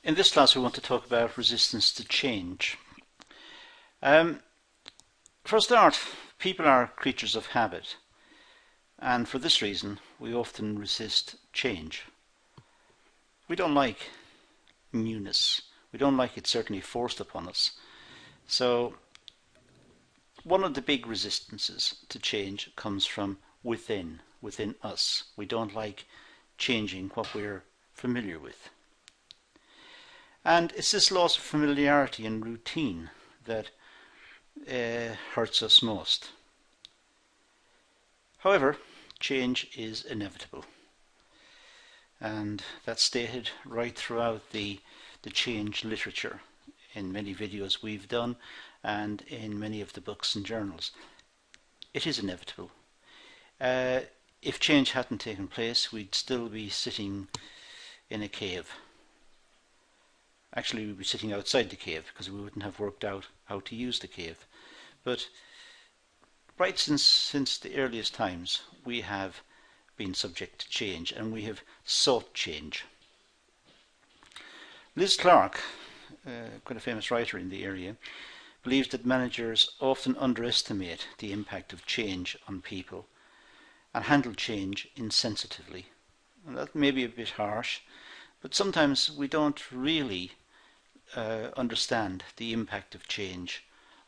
In this class we want to talk about resistance to change. For a start, people are creatures of habit, and for this reason we often resist change. We don't like newness. We don't like it certainly forced upon us. So one of the big resistances to change comes from within us. We don't like changing what we're familiar with. And it's this loss of familiarity and routine that hurts us most. However, change is inevitable, and that's stated right throughout the change literature in many videos we've done and in many of the books and journals. It is inevitable. If change hadn't taken place, we'd still be sitting in a cave. Actually, we'd be sitting outside the cave because we wouldn't have worked out how to use the cave. But right since the earliest times, we have been subject to change, and we have sought change. Liz Clark, quite a famous writer in the area, believes that managers often underestimate the impact of change on people and handle change insensitively. And that may be a bit harsh, but sometimes we don't really understand the impact of change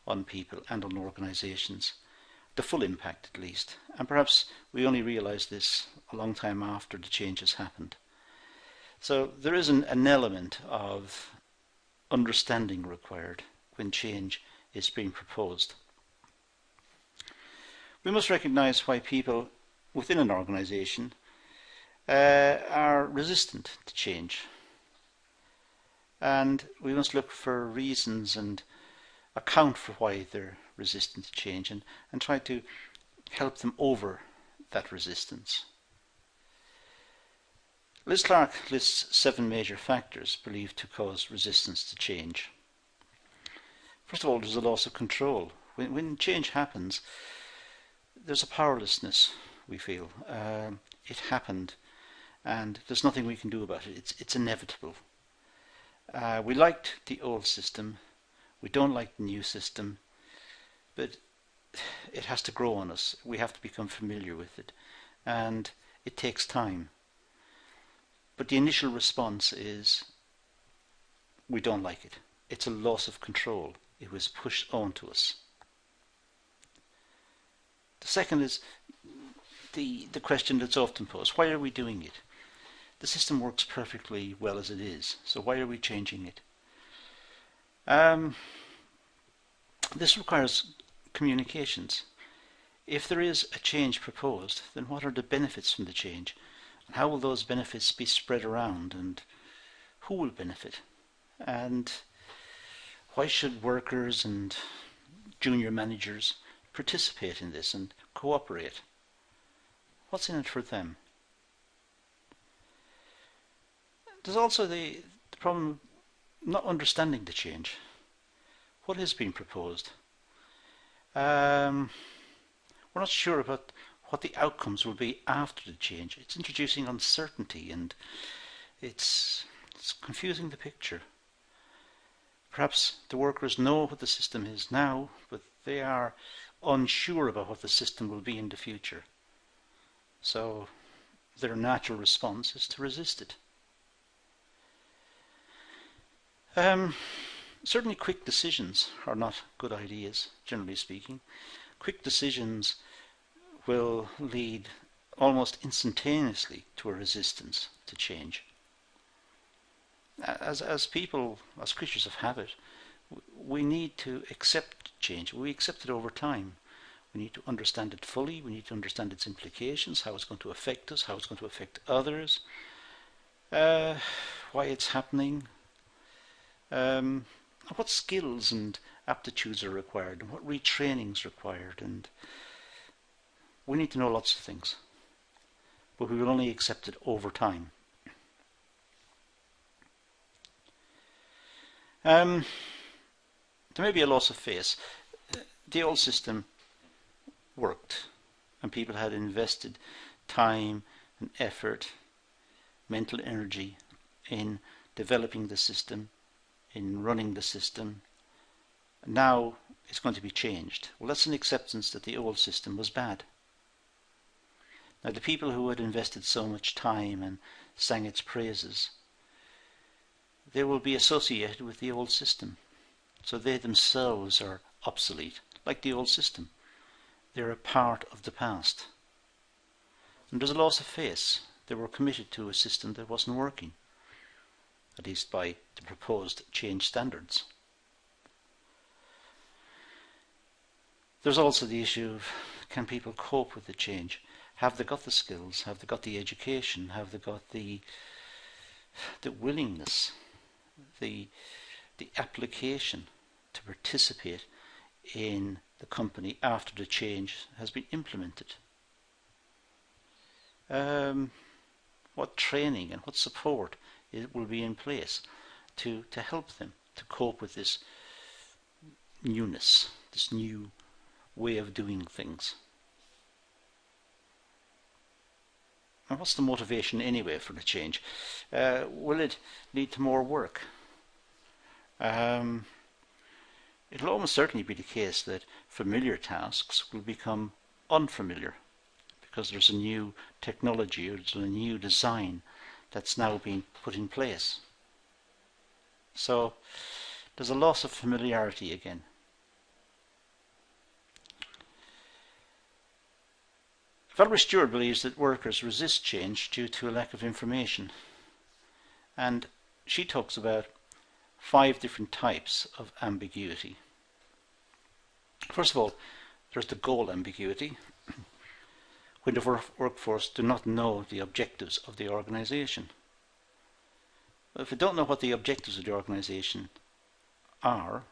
on people and on organisations, the full impact at least, and perhaps we only realise this a long time after the change has happened. So there is an element of understanding required when change is being proposed. We must recognise why people within an organisation are resistant to change. And we must look for reasons and account for why they're resistant to change, and try to help them over that resistance. Liz Clark lists 7 major factors believed to cause resistance to change. First of all, there's a loss of control. When change happens, there's a powerlessness, we feel. It happened, and there's nothing we can do about it. It's inevitable. We liked the old system, we don't like the new system, but it has to grow on us. We have to become familiar with it, and it takes time. But the initial response is we don't like it. It's a loss of control. It was pushed onto us. The second is the question that's often posed: why are we doing it? The system works perfectly well as it is, so why are we changing it? This requires communications. If there is a change proposed, then what are the benefits from the change? And how will those benefits be spread around, and who will benefit? And why should workers and junior managers participate in this and cooperate? What's in it for them? There's also the problem of not understanding the change. What is being proposed? We're not sure about what the outcomes will be after the change. It's introducing uncertainty, and it's confusing the picture. Perhaps the workers know what the system is now, but they are unsure about what the system will be in the future. So their natural response is to resist it. Certainly quick decisions are not good ideas, generally speaking. Quick decisions will lead almost instantaneously to a resistance to change. As people, as creatures of habit, we need to accept change. We accept it over time. We need to understand it fully. We need to understand its implications, how it's going to affect us, how it's going to affect others, why it's happening, what skills and aptitudes are required, and what retraining is required. And we need to know lots of things, but we will only accept it over time. There may be a loss of face. The old system worked, and people had invested time and effort, mental energy in developing the system, in running the system. Now it's going to be changed. Well, that's an acceptance that the old system was bad. Now the people who had invested so much time and sang its praises, they will be associated with the old system. So they themselves are obsolete, like the old system. They're a part of the past. And there's a loss of faith. They were committed to a system that wasn't working, at least by the proposed change standards. There's also the issue of, can people cope with the change? Have they got the skills? Have they got the education? Have they got the willingness, the application to participate in the company after the change has been implemented? What training and what support will be in place to help them to cope with this newness, this new way of doing things? And what's the motivation anyway for the change? Will it lead to more work? It'll almost certainly be the case that familiar tasks will become unfamiliar because there's a new technology or there's a new design that's now being put in place. So there's a loss of familiarity again. Valerie Stewart believes that workers resist change due to a lack of information, and she talks about 5 different types of ambiguity. First of all, there's the goal ambiguity, when the workforce do not know the objectives of the organisation. If they don't know what the objectives of the organisation are,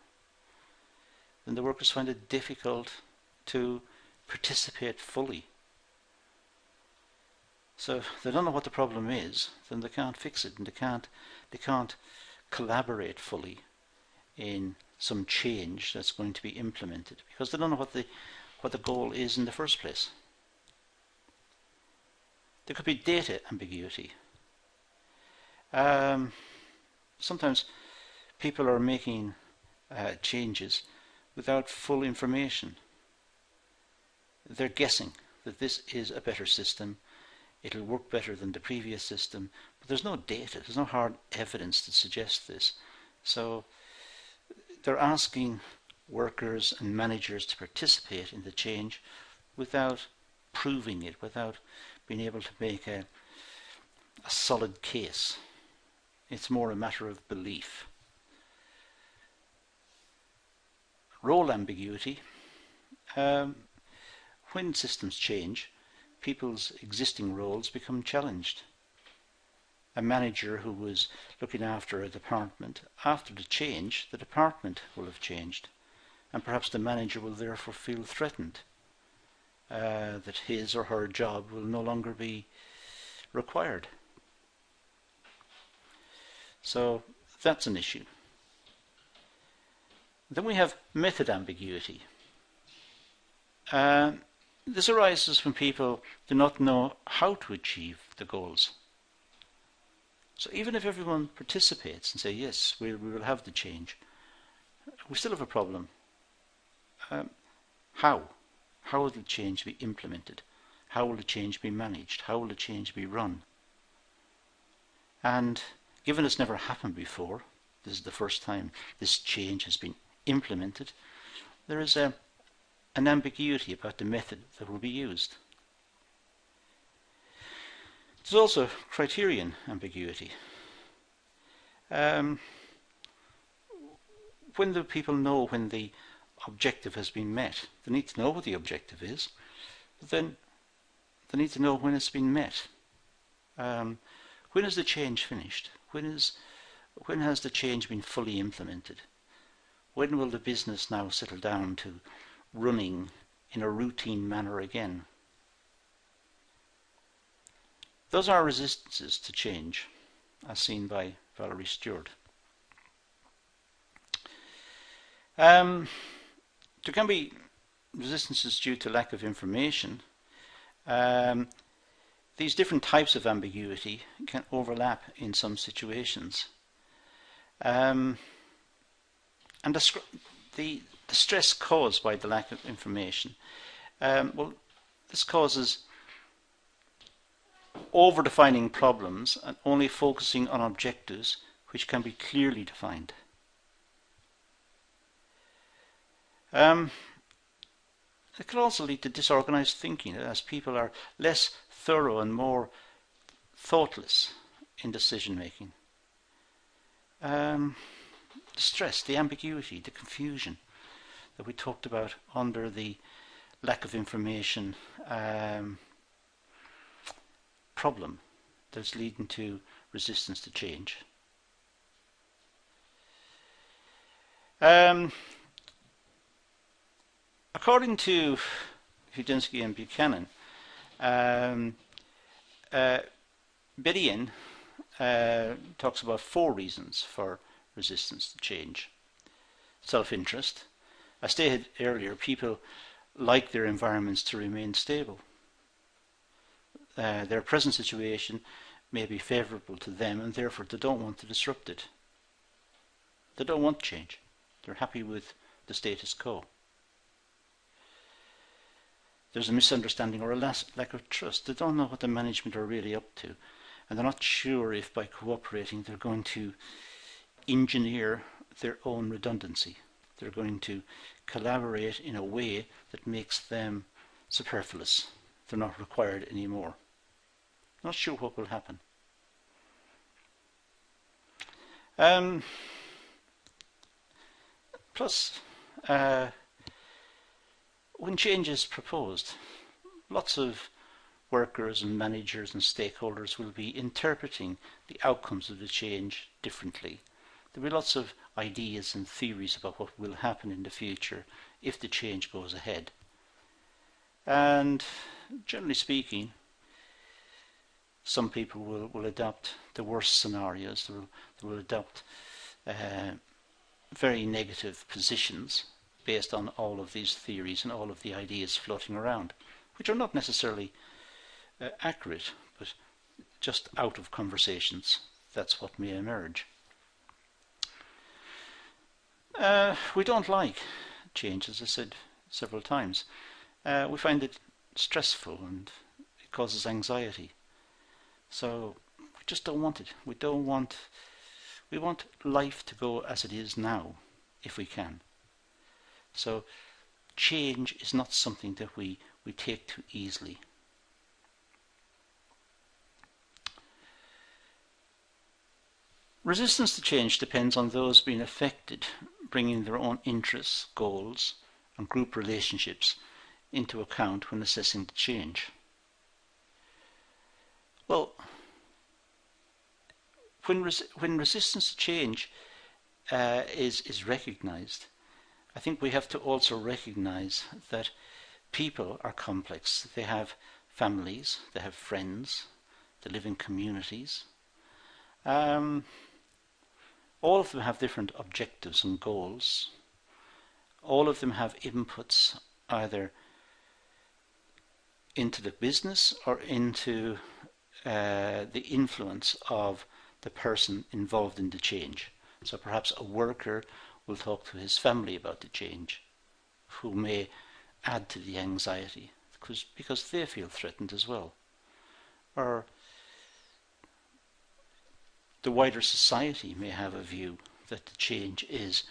then the workers find it difficult to participate fully. So if they don't know what the problem is, then they can't fix it, and they can't collaborate fully in some change that's going to be implemented because they don't know what the goal is in the first place. There could be data ambiguity. Sometimes people are making changes without full information. They're guessing that this is a better system, it'll work better than the previous system, but there's no data, there's no hard evidence to suggest this. So they're asking workers and managers to participate in the change without proving it, without being able to make a solid case. It's more a matter of belief. Role ambiguity. When systems change, people's existing roles become challenged. A manager who was looking after a department, after the change, the department will have changed, and perhaps the manager will therefore feel threatened that his or her job will no longer be required. So that's an issue. Then we have method ambiguity. This arises when people do not know how to achieve the goals. So even if everyone participates and say, yes, we will have the change, we still have a problem. How? How will the change be implemented? How will the change be managed? How will the change be run? And given it's never happened before, this is the first time this change has been implemented, there is an ambiguity about the method that will be used. There's also criterion ambiguity. When do people know when the objective has been met? They need to know what the objective is, but then they need to know when it's been met. When is the change finished? When has the change been fully implemented? When will the business now settle down to running in a routine manner again? Those are resistances to change, as seen by Valerie Stewart. There can be resistances due to lack of information. These different types of ambiguity can overlap in some situations. And the stress caused by the lack of information, well, this causes over-defining problems and only focusing on objectives which can be clearly defined. It can also lead to disorganized thinking, as people are less thorough and more thoughtless in decision making. The stress, the ambiguity, the confusion that we talked about under the lack of information problem that's leading to resistance to change. According to Hudinsky and Buchanan, Bedian talks about 4 reasons for resistance to change. Self-interest. I stated earlier, people like their environments to remain stable. Their present situation may be favourable to them, and therefore they don't want to disrupt it. They don't want change. They're happy with the status quo. There's a misunderstanding or a lack of trust. They don't know what the management are really up to, and they're not sure if by cooperating they're going to engineer their own redundancy. They're going to collaborate in a way that makes them superfluous. They're not required anymore. Not sure what will happen. Plus, when change is proposed, lots of workers and managers and stakeholders will be interpreting the outcomes of the change differently. There will be lots of ideas and theories about what will happen in the future if the change goes ahead. And generally speaking, some people will adopt the worst scenarios. They will adopt very negative positions based on all of these theories and all of the ideas floating around, which are not necessarily accurate, but just out of conversations, that's what may emerge. We don't like change, as I said several times. We find it stressful and it causes anxiety. So we just don't want it. We want life to go as it is now, if we can. So change is not something that we take too easily. Resistance to change depends on those being affected bringing their own interests, goals, and group relationships into account when assessing the change. Well, when resistance to change is recognized, I think we have to also recognize that people are complex. They have families, they have friends, they live in communities. All of them have different objectives and goals. All of them have inputs either into the business or into the influence of the person involved in the change. So perhaps a worker will talk to his family about the change, who may add to the anxiety because they feel threatened as well. Or the wider society may have a view that the change is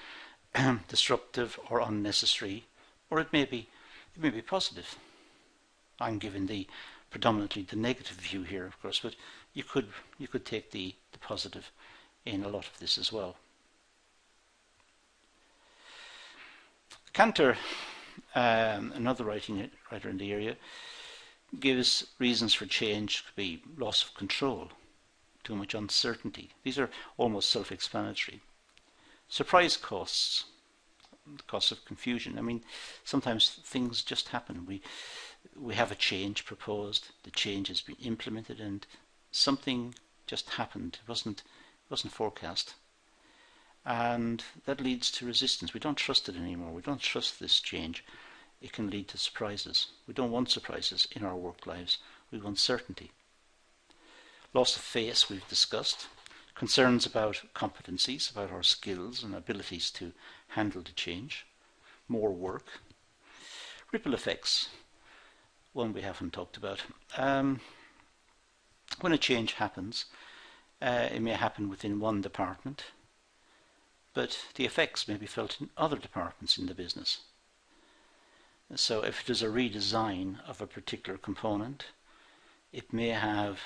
disruptive or unnecessary, or it may be positive. I'm giving predominantly the negative view here, of course, but you could take the positive in a lot of this as well. Cantor, another writer in the area, gives reasons for change. Could be loss of control, too much uncertainty. These are almost self-explanatory. Surprise costs, the cost of confusion. I mean, sometimes things just happen. We have a change proposed, the change has been implemented, and something just happened. It wasn't forecast. And that leads to resistance. We don't trust it anymore. We don't trust this change. It can lead to surprises. We don't want surprises in our work lives. We want certainty. Loss of face, we've discussed. concerns about competencies, about our skills and abilities to handle the change, more work, ripple effects, one we haven't talked about. When a change happens, it may happen within one department, but the effects may be felt in other departments in the business. So if there's a redesign of a particular component, it may have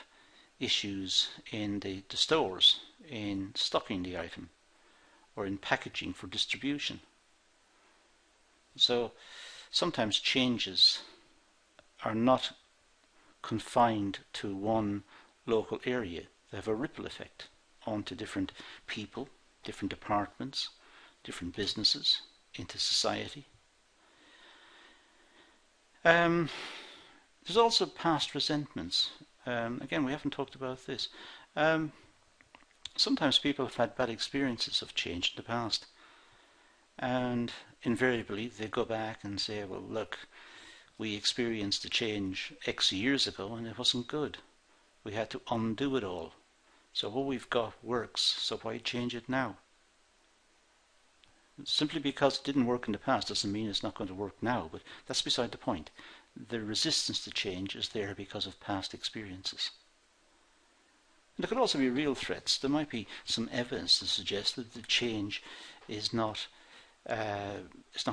issues in the stores, in stocking the item, or in packaging for distribution. So sometimes changes are not confined to one local area. They have a ripple effect onto different people, different departments, different businesses, into society. There's also past resentments. Again, we haven't talked about this. Sometimes people have had bad experiences of change in the past, and invariably they go back and say, well, look, we experienced a change X years ago and it wasn't good. We had to undo it all. So what we've got works, so why change it now? Simply because it didn't work in the past doesn't mean it's not going to work now, but that's beside the point. The resistance to change is there because of past experiences. And there could also be real threats. There might be some evidence to suggest that the change is not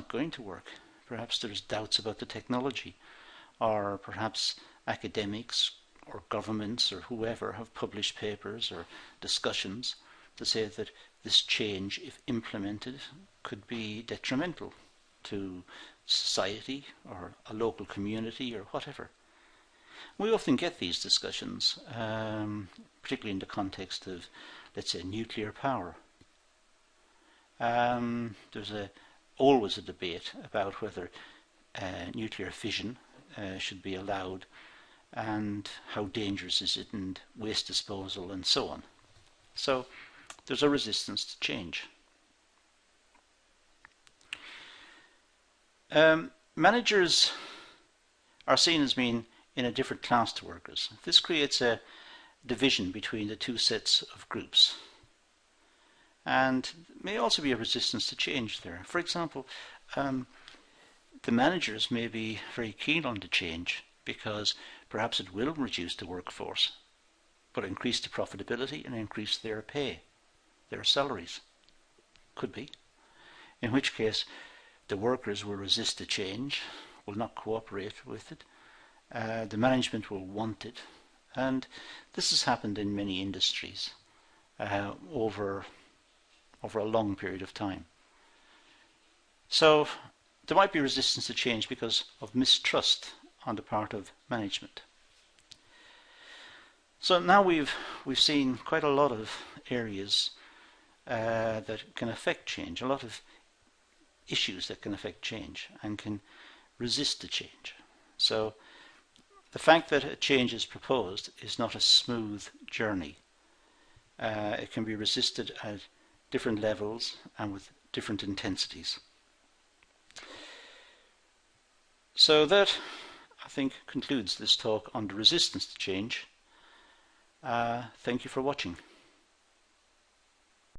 going to work. Perhaps there's doubts about the technology, or perhaps academics or governments or whoever have published papers or discussions to say that this change, if implemented, could be detrimental to society or a local community or whatever. We often get these discussions, particularly in the context of, let's say, nuclear power. There's always a debate about whether nuclear fission should be allowed, and how dangerous is it, and waste disposal and so on. So there's a resistance to change. Managers are seen as being in a different class to workers. This creates a division between the two sets of groups, and may also be a resistance to change there. For example, the managers may be very keen on the change because perhaps it will reduce the workforce, but increase the profitability and increase their pay, their salaries. Could be. In which case the workers will resist the change, will not cooperate with it. The management will want it, and this has happened in many industries over a long period of time. So there might be resistance to change because of mistrust on the part of management. So now we've seen quite a lot of areas that can affect change, a lot of issues that can affect change and can resist the change. So the fact that a change is proposed is not a smooth journey. It can be resisted at different levels and with different intensities. So that, I think, concludes this talk on the resistance to change. Thank you for watching.